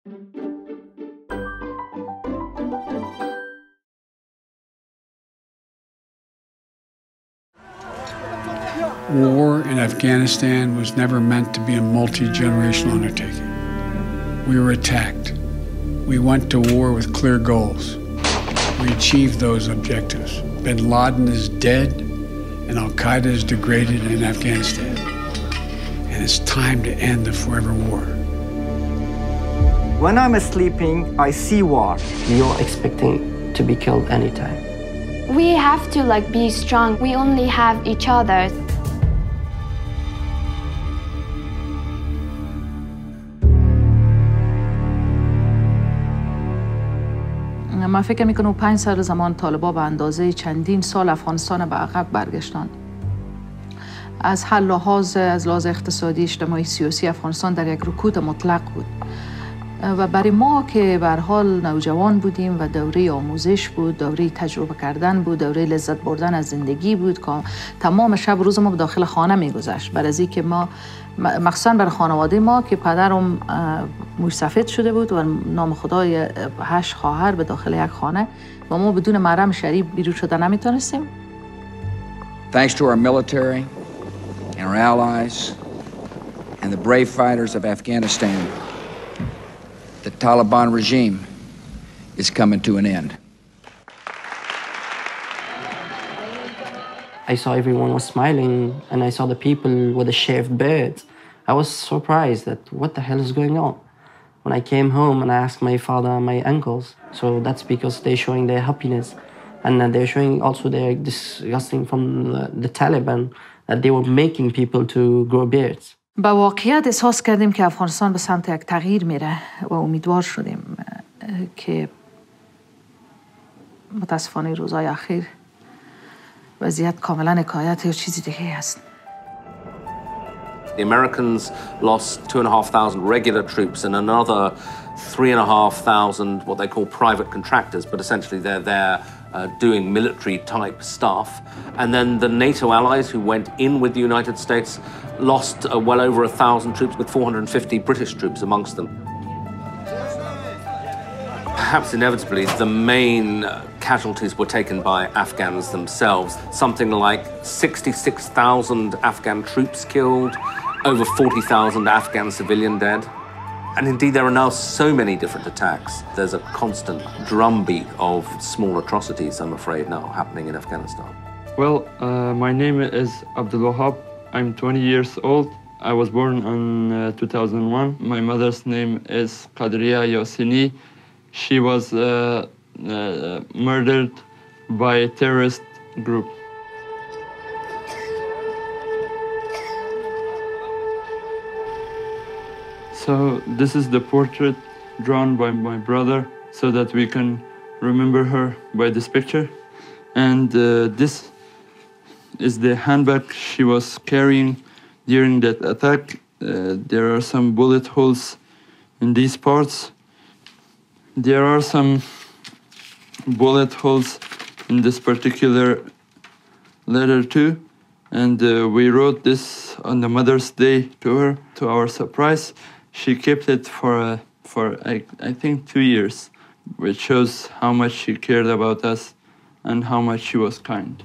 War in Afghanistan was never meant to be a multi-generational undertaking. We were attacked. We went to war with clear goals. We achieved those objectives. Bin Laden is dead, and Al-Qaeda is degraded in Afghanistan. And it's time to end the forever war. When I'm sleeping, I see war. You're expecting to be killed anytime. We have to be strong. We only have each other. من فکر میکنم 5 سال زمان طالبان به اندازه چندین سال افغانستان به عقب برگشتند. از هر لحاظ، از لحاظ اقتصادی، اجتماعی، سیاسی، افغانستان در یک رکود مطلق بود. و برای ما که به هر حال نوجوان بودیم و دوره آموزش بود، دوره تجربه کردن بود، دوره لذت بردن از زندگی بود که تمام شب روز ما به داخل خانه میگذشت. برای از اینکه ما مخصوصا برای خانواده ما که پدرم موش سفید شده بود و نام خدای 8 خواهر به داخل یک خانه و ما بدون محرم شرعی بیرون شدن نمیتونستیم. Thanks to our military and our allies and the brave fighters of Afghanistan, the Taliban regime is coming to an end. I saw everyone was smiling, and I saw the people with the shaved beards. I was surprised that what the hell is going on. When I came home and I asked my father and my uncles, so that's because they're showing their happiness, and they're showing also they're disgusting from the Taliban that they were making people to grow beards. با واقعیت احساس کردیم که افغانستان به سمت یک تغییر میره و امیدوار شدیم که متاسفانه روزهای اخیر وضعیت کاملا حکایت یا چیزی دیگه است. The Americans lost 2,500 regular troops and another 3,500 what they call private contractors, but essentially they're there doing military type stuff. And then the NATO allies who went in with the United States lost well over 1,000 troops, with 450 British troops amongst them. Perhaps inevitably, the main casualties were taken by Afghans themselves. Something like 66,000 Afghan troops killed, over 40,000 Afghan civilian dead. And indeed, there are now so many different attacks. There's a constant drumbeat of small atrocities, I'm afraid, now happening in Afghanistan. Well, my name is Abdul Wahab. I'm 20 years old. I was born in 2001. My mother's name is Qadriya Yassini. She was murdered by a terrorist group. So this is the portrait drawn by my brother so that we can remember her by this picture. And this is the handbag she was carrying during that attack. There are some bullet holes in these parts. There are some bullet holes in this particular letter too. And we wrote this on the Mother's Day to her. To our surprise, she kept it for I think 2 years, which shows how much she cared about us and how much she was kind.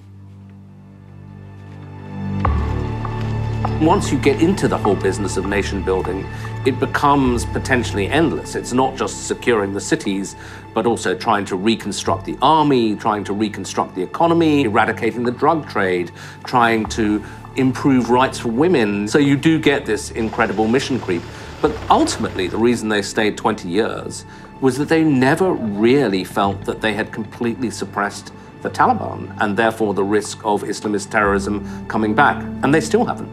Once you get into the whole business of nation building, it becomes potentially endless. It's not just securing the cities, but also trying to reconstruct the army, trying to reconstruct the economy, eradicating the drug trade, trying to improve rights for women. So you do get this incredible mission creep. But ultimately, the reason they stayed 20 years was that they never really felt that they had completely suppressed the Taliban, and therefore the risk of Islamist terrorism coming back. And they still haven't.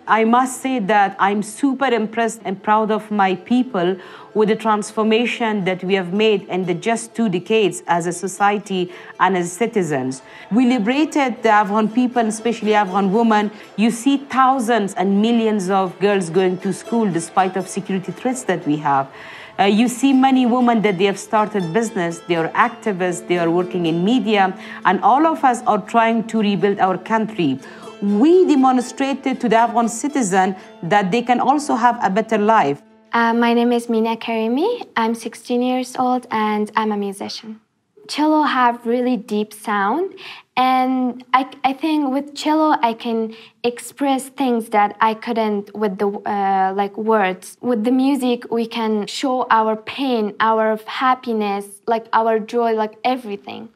I must say that I'm super impressed and proud of my people with the transformation that we have made in the just 2 decades as a society and as citizens. We liberated the Afghan people, especially Afghan women. You see thousands and millions of girls going to school despite of security threats that we have. You see many women that they have started business, they are activists, they are working in media, and all of us are trying to rebuild our country. we demonstrated to the Afghan citizen that they can also have a better life. My name is Mina Karimi. I'm 16 years old and I'm a musician. Cello have really deep sound, and I think with cello I can express things that I couldn't with the like words. With the music we can show our pain, our happiness, like our joy, like everything.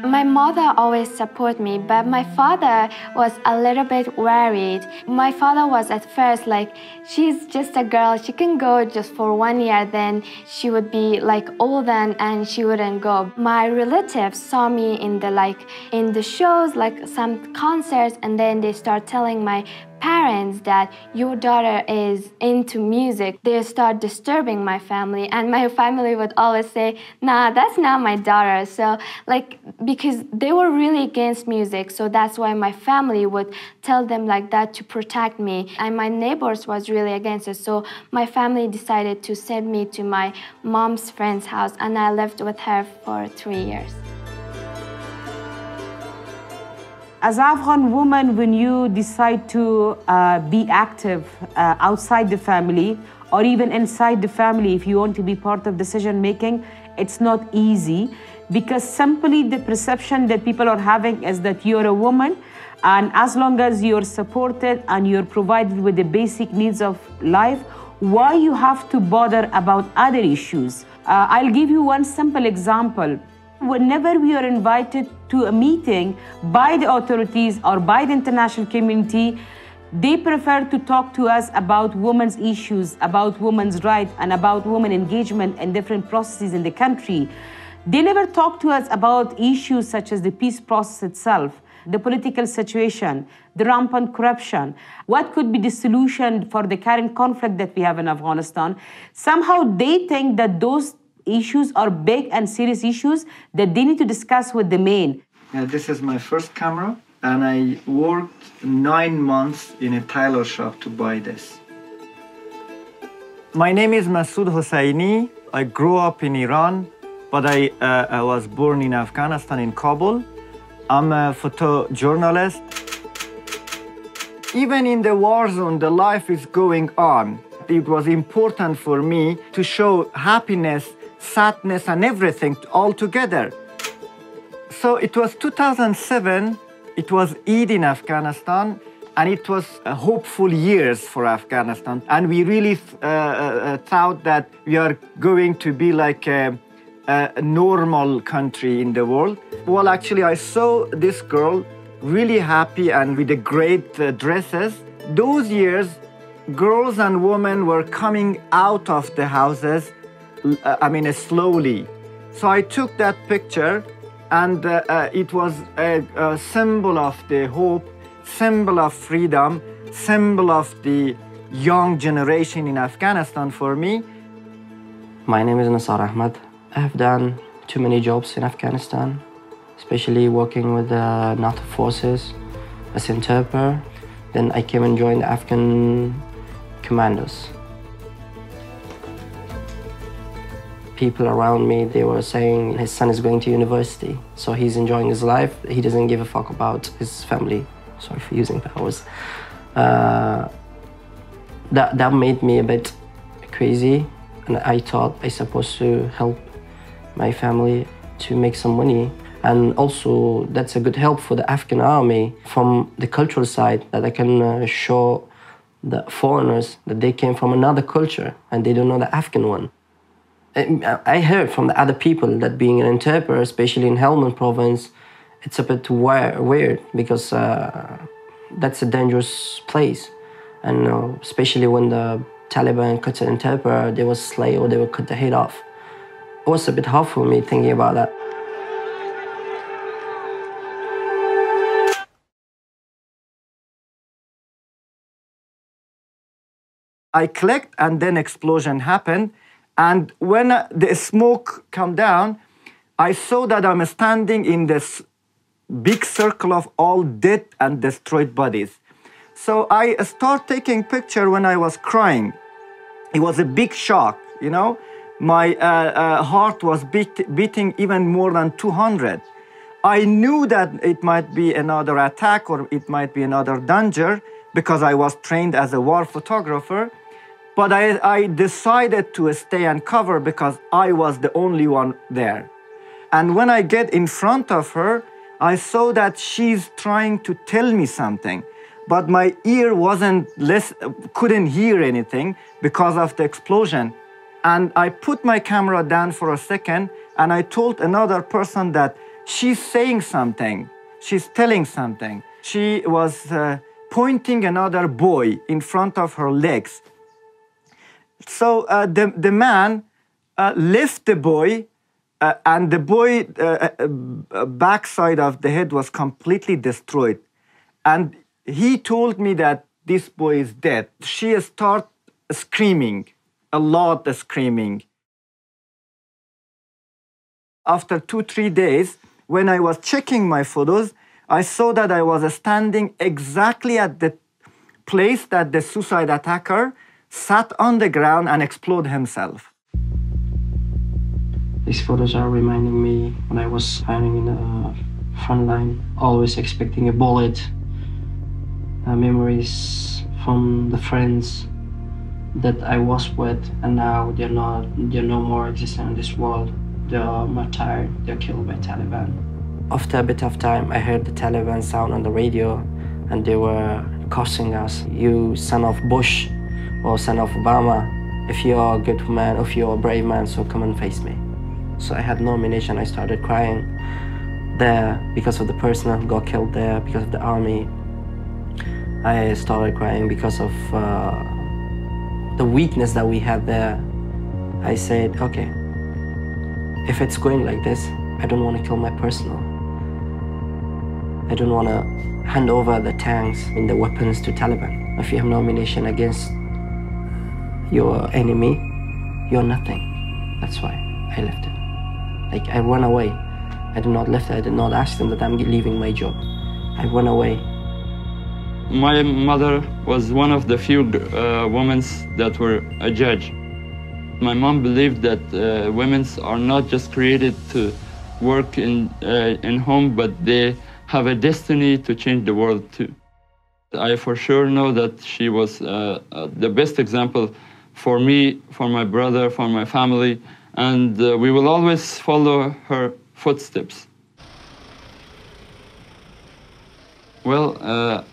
My mother always supported me, but my father was a little bit worried. My father was at first like, she's just a girl, she can go just for 1 year, then she would be like old and she wouldn't go. My relatives saw me in the shows, like some concerts, and then they start telling my parents that your daughter is into music. They start disturbing my family, and my family would always say, nah, that's not my daughter. So because they were really against music, so that's why my family would tell them like that to protect me. And my neighbors was really against it, so my family decided to send me to my mom's friend's house, and I lived with her for 3 years. As an Afghan woman, when you decide to be active outside the family or even inside the family, if you want to be part of decision making, it's not easy, because simply the perception that people are having is that you're a woman, and as long as you're supported and you're provided with the basic needs of life, why you have to bother about other issues? I'll give you one simple example. Whenever we are invited to a meeting by the authorities or by the international community, they prefer to talk to us about women's issues, about women's rights, and about women engagement in different processes in the country. They never talk to us about issues such as the peace process itself, the political situation, the rampant corruption, what could be the solution for the current conflict that we have in Afghanistan. Somehow they think that those issues are big and serious issues that they need to discuss with the men. This is my first camera, and I worked 9 months in a tailor shop to buy this. My name is Masood Hosseini. I grew up in Iran, but I was born in Afghanistan, in Kabul. I'm a photojournalist. Even in the war zone, the life is going on. It was important for me to show happiness, sadness, and everything all together. So it was 2007, it was Eid in Afghanistan, and it was hopeful years for Afghanistan. And we really thought that we are going to be like a normal country in the world. Well, actually, I saw this girl really happy and with the great dresses. Those years, girls and women were coming out of the houses, slowly. So I took that picture, and it was a symbol of the hope, symbol of freedom, symbol of the young generation in Afghanistan for me. My name is Nasar Ahmad. I have done too many jobs in Afghanistan, especially working with the NATO forces as interpreter. Then I came and joined the Afghan commandos. People around me, they were saying his son is going to university, so he's enjoying his life. He doesn't give a fuck about his family. Sorry for using that words. That made me a bit crazy, and I thought I supposed to help my family to make some money. And also, that's a good help for the Afghan army from the cultural side, that I can show the foreigners that they came from another culture and they don't know the Afghan one. I heard from the other people that being an interpreter, especially in Helmand province, it's a bit weird, because that's a dangerous place. And especially when the Taliban cut an interpreter, they will slay or they will cut the head off. It was a bit hard for me thinking about that. I clicked, and then explosion happened. And when the smoke came down, I saw that I'm standing in this big circle of all dead and destroyed bodies. So I start taking picture when I was crying. It was a big shock, you know. My heart was beating even more than 200. I knew that it might be another attack or it might be another danger because I was trained as a war photographer. But I decided to stay and cover because I was the only one there. And when I get in front of her, I saw that she's trying to tell me something, but my ear couldn't hear anything because of the explosion. And I put my camera down for a second, and I told another person that she's saying something, she's telling something. She was pointing another boy in front of her legs. So the man left the boy, and the boy backside of the head was completely destroyed. And he told me that this boy is dead. She started screaming, a lot of screaming. After 2-3 days, when I was checking my photos, I saw that I was standing exactly at the place that the suicide attacker sat on the ground and exploded himself. These photos are reminding me when I was fighting in the front line, always expecting a bullet. Memories from the friends that I was with, and now they're no more existing in this world. They're martyred, they're killed by Taliban. After a bit of time, I heard the Taliban sound on the radio, and they were cursing us. You son of Bush, or son of Obama, if you're a good man, if you're a brave man, so come and face me. So I had no ammunition. I started crying there because of the person who got killed there, because of the army. I started crying because of the weakness that we had there. I said, okay, if it's going like this, I don't want to kill my personal. I don't want to hand over the tanks and the weapons to Taliban. If you have no ammunition against your enemy, you're nothing. That's why I left it. Like, I ran away. I did not left it. I did not ask them that I'm leaving my job. I ran away. My mother was one of the few women that were a judge. My mom believed that women are not just created to work in home, but they have a destiny to change the world too. I for sure know that she was the best example for me, for my brother, for my family, and we will always follow her footsteps. Well,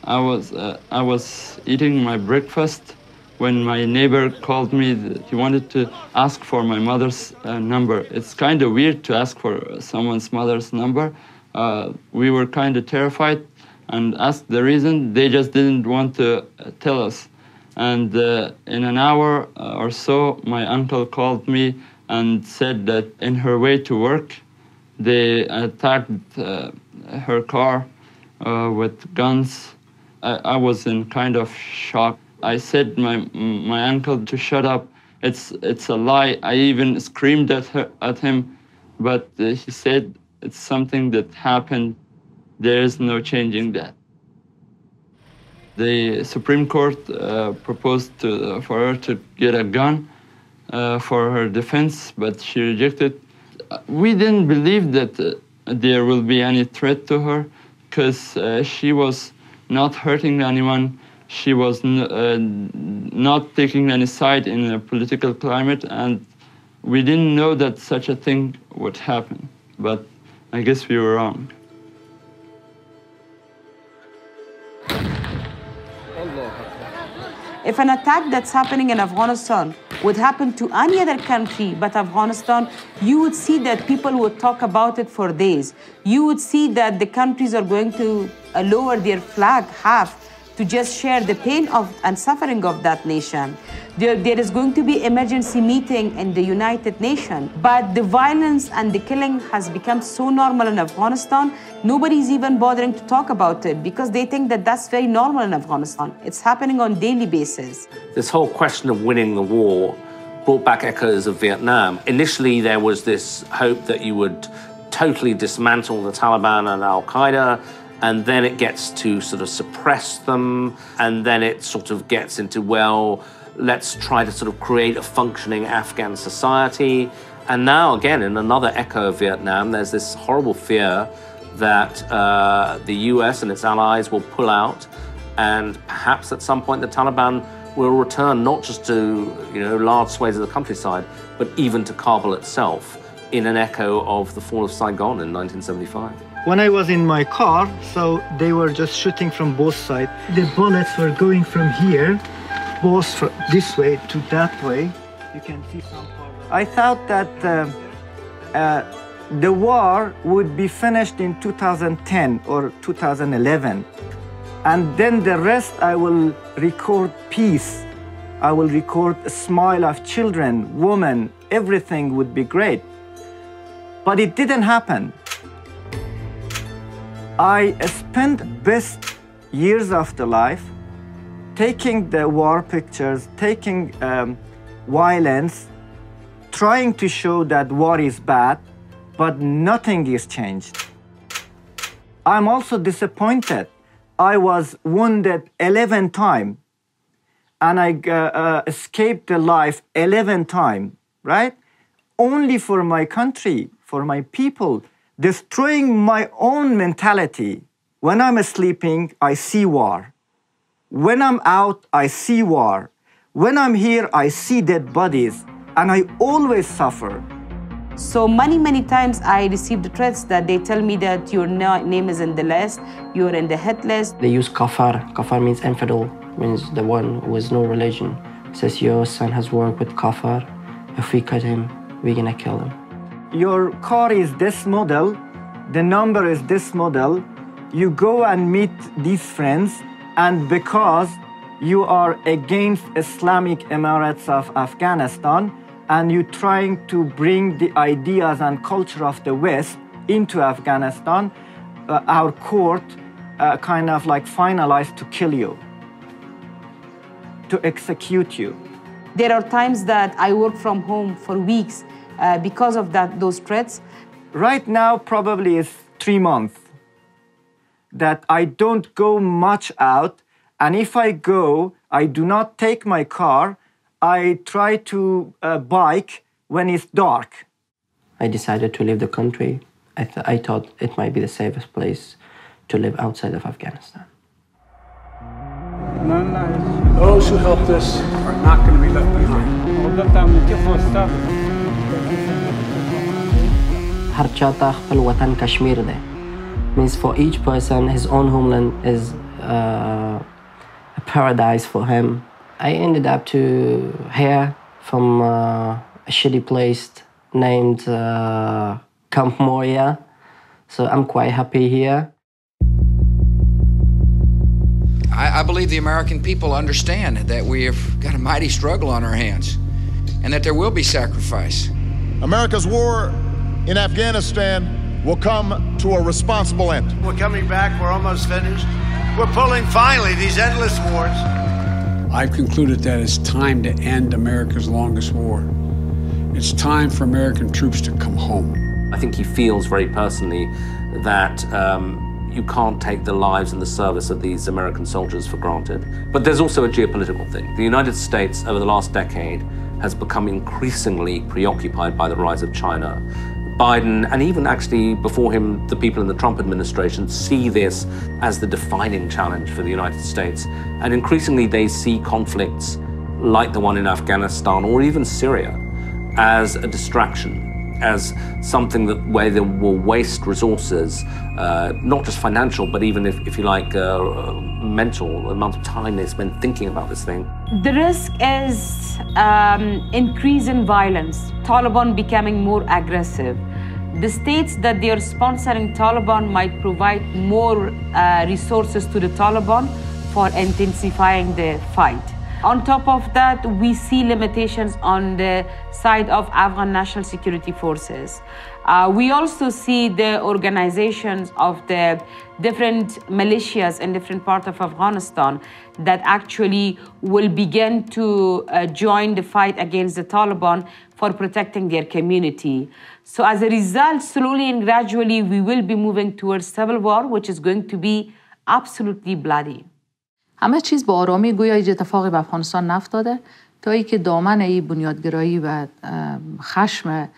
I was eating my breakfast when my neighbor called me. He wanted to ask for my mother's number. It's kind of weird to ask for someone's mother's number. We were kind of terrified and asked the reason. They just didn't want to tell us. And in an hour or so, my uncle called me and said that in her way to work, they attacked her car with guns. I was in kind of shock. I said my uncle to shut up. It's a lie. I even screamed at him, but he said it's something that happened. There is no changing that. The Supreme Court proposed for her to get a gun for her defense, but she rejected. We didn't believe that there will be any threat to her, because she was not hurting anyone. She was not taking any side in a political climate, and we didn't know that such a thing would happen. But I guess we were wrong. If an attack that's happening in Afghanistan would happen to any other country but Afghanistan, you would see that people would talk about it for days. You would see that the countries are going to lower their flag half to just share the pain of and suffering of that nation. There is going to be emergency meeting in the United Nations, but the violence and the killing has become so normal in Afghanistan, nobody's even bothering to talk about it because they think that that's very normal in Afghanistan. It's happening on a daily basis. This whole question of winning the war brought back echoes of Vietnam. Initially, there was this hope that you would totally dismantle the Taliban and al-Qaeda, and then it gets to sort of suppress them, and then it sort of gets into, well, let's try to sort of create a functioning Afghan society. And now, again, in another echo of Vietnam, there's this horrible fear that the US and its allies will pull out, and perhaps at some point the Taliban will return not just to large swathes of the countryside, but even to Kabul itself, in an echo of the fall of Saigon in 1975. When I was in my car, so they were just shooting from both sides. The bullets were going from here, both from this way to that way. You can see some part. I thought that the war would be finished in 2010 or 2011. And then the rest, I will record peace. I will record a smile of children, women, everything would be great. But it didn't happen. I spent best years of the life taking the war pictures, taking violence, trying to show that war is bad, but nothing is changed. I'm also disappointed. I was wounded 11 times, and I escaped the life 11 times, right? Only for my country, for my people, destroying my own mentality. When I'm sleeping, I see war. When I'm out, I see war. When I'm here, I see dead bodies, and I always suffer. So many times I received threats that they tell me that your name is in the list, you're in the hit list. They use kafar. Kafar means infidel, means the one who has no religion. It says your son has worked with kafar. If we cut him, we're gonna kill him. Your car is this model, the number is this model. You go and meet these friends, and because you are against Islamic Emirates of Afghanistan, and you're trying to bring the ideas and culture of the West into Afghanistan, our court kind of like finalized to kill you, to execute you. There are times that I work from home for weeks because of those threats. Right now, probably is 3 months that I don't go much out, and if I go, I do not take my car. I try to bike when it's dark. I decided to leave the country. I thought it might be the safest place to live outside of Afghanistan. Those who helped us are not going to be left behind. Harchata khpal watan Kashmir de means for each person, his own homeland is a paradise for him. I ended up here from a shitty place named Camp Moria, so I'm quite happy here. I believe the American people understand that we have got a mighty struggle on our hands and that there will be sacrifice. America's war in Afghanistan will come to a responsible end. We're coming back, we're almost finished. We're pulling finally these endless wars. I've concluded that it's time to end America's longest war. It's time for American troops to come home. I think he feels very personally that you can't take the lives and the service of these American soldiers for granted. But there's also a geopolitical thing. The United States, over the last decade, has become increasingly preoccupied by the rise of China. Biden, and even actually before him, the people in the Trump administration, see this as the defining challenge for the United States. And increasingly they see conflicts like the one in Afghanistan or even Syria as a distraction, as something where they will waste resources, not just financial, but even if you like, mental amount of time they spend thinking about this thing. The risk is increase in violence, Taliban becoming more aggressive. The states that they are sponsoring Taliban might provide more resources to the Taliban for intensifying the fight. On top of that, we see limitations on the side of Afghan National Security Forces. We also see the organizations of the different militias in different parts of Afghanistan that actually will begin to join the fight against the Taliban for protecting their community. So as a result, slowly and gradually, we will be moving towards civil war, which is going to be absolutely bloody. همه چیز با آرامی گویا هیچ اتفاقی به افغانستان نفتاده تا اینکه دامن این بنیادگرایی و خشم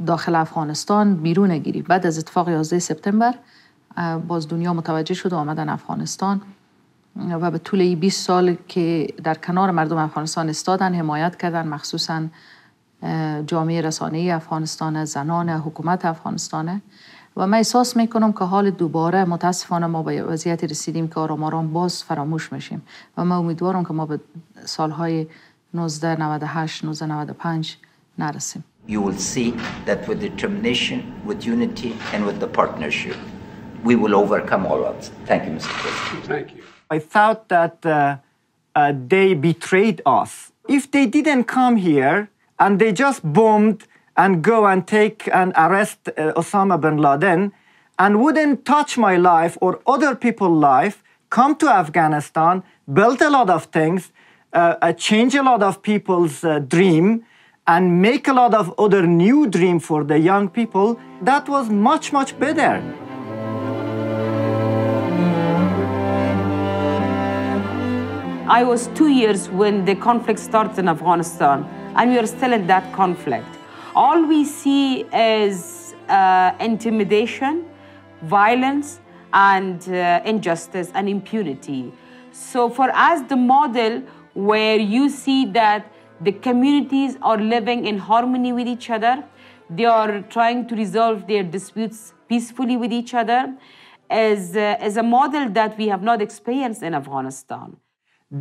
داخل افغانستان بیرون گیری. بعد از اتفاق 11 سپتامبر باز دنیا متوجه شد و آمدن افغانستان و به طول این 20 سال که در کنار مردم افغانستان استادن، حمایت کردن، مخصوصاً جامعه رسانه‌ای افغانستان، زنان، حکومت افغانستان. و من احساس میکنم که حال دوباره متاسفانه ما به وضعیتی رسیدیم که آرام آرام باز فراموش میشیم و من امیدوارم که ما به سالهای 1998 1995 نرسیم. You will see that with determination, with unity and with the partnership, we will overcome all odds. Thank you, Mr. President. Thank you. I thought that they betrayed us. If they didn't come here and they just bombed and go and take and arrest Osama bin Laden and wouldn't touch my life or other people's life, come to Afghanistan, build a lot of things, change a lot of people's dream, and make a lot of other new dream for the young people, that was much, much better. I was 2 years when the conflict started in Afghanistan, and we are still in that conflict. All we see is intimidation, violence, and injustice and impunity. So for us, the model where you see that the communities are living in harmony with each other, they are trying to resolve their disputes peacefully with each other, is a model that we have not experienced in Afghanistan.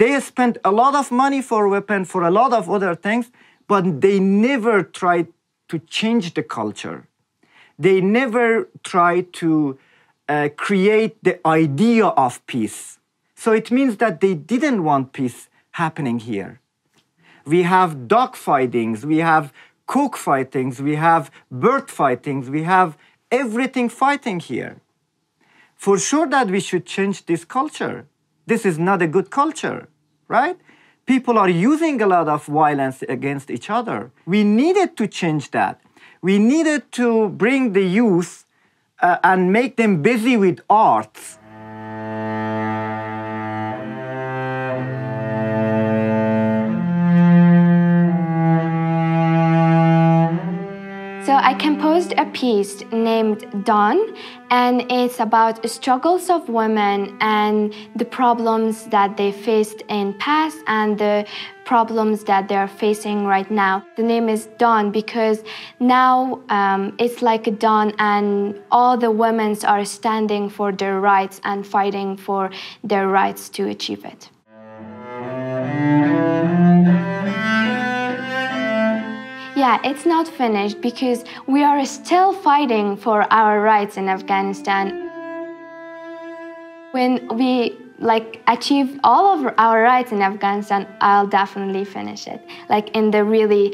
They spent a lot of money for weapons, for a lot of other things, but they never tried to change the culture. They never tried to create the idea of peace. So it means that they didn't want peace happening here. We have dog fightings, we have cook fightings, we have bird fightings, we have everything fighting here. For sure that we should change this culture. This is not a good culture, right? People are using a lot of violence against each other. We needed to change that. We needed to bring the youth and make them busy with arts. So I composed a piece named Dawn, and it's about struggles of women and the problems that they faced in past and the problems that they're facing right now. The name is Dawn because now it's like a dawn and all the women are standing for their rights and fighting for their rights to achieve it. Yeah, it's not finished because we are still fighting for our rights in Afghanistan. When we achieve all of our rights in Afghanistan, I'll definitely finish it, in the really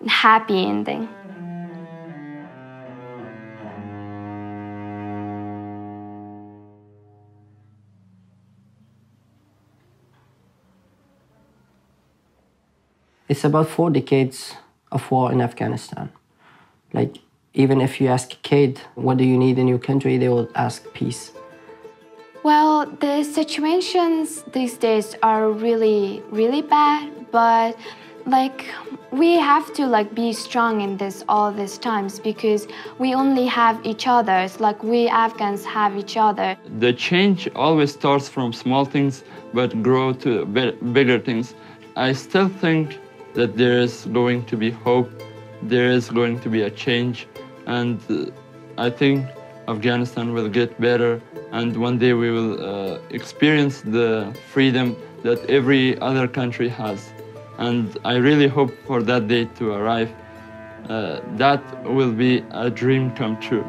happy ending. It's about 4 decades of war in Afghanistan. Even if you ask a kid, what do you need in your country, they will ask peace. Well, the situations these days are really, really bad, but we have to be strong in all these times because we only have each other. It's we Afghans have each other. The change always starts from small things but grow to bigger things. I still think that there is going to be hope, there is going to be a change, and I think Afghanistan will get better, and one day we will experience the freedom that every other country has. And I really hope for that day to arrive. That will be a dream come true.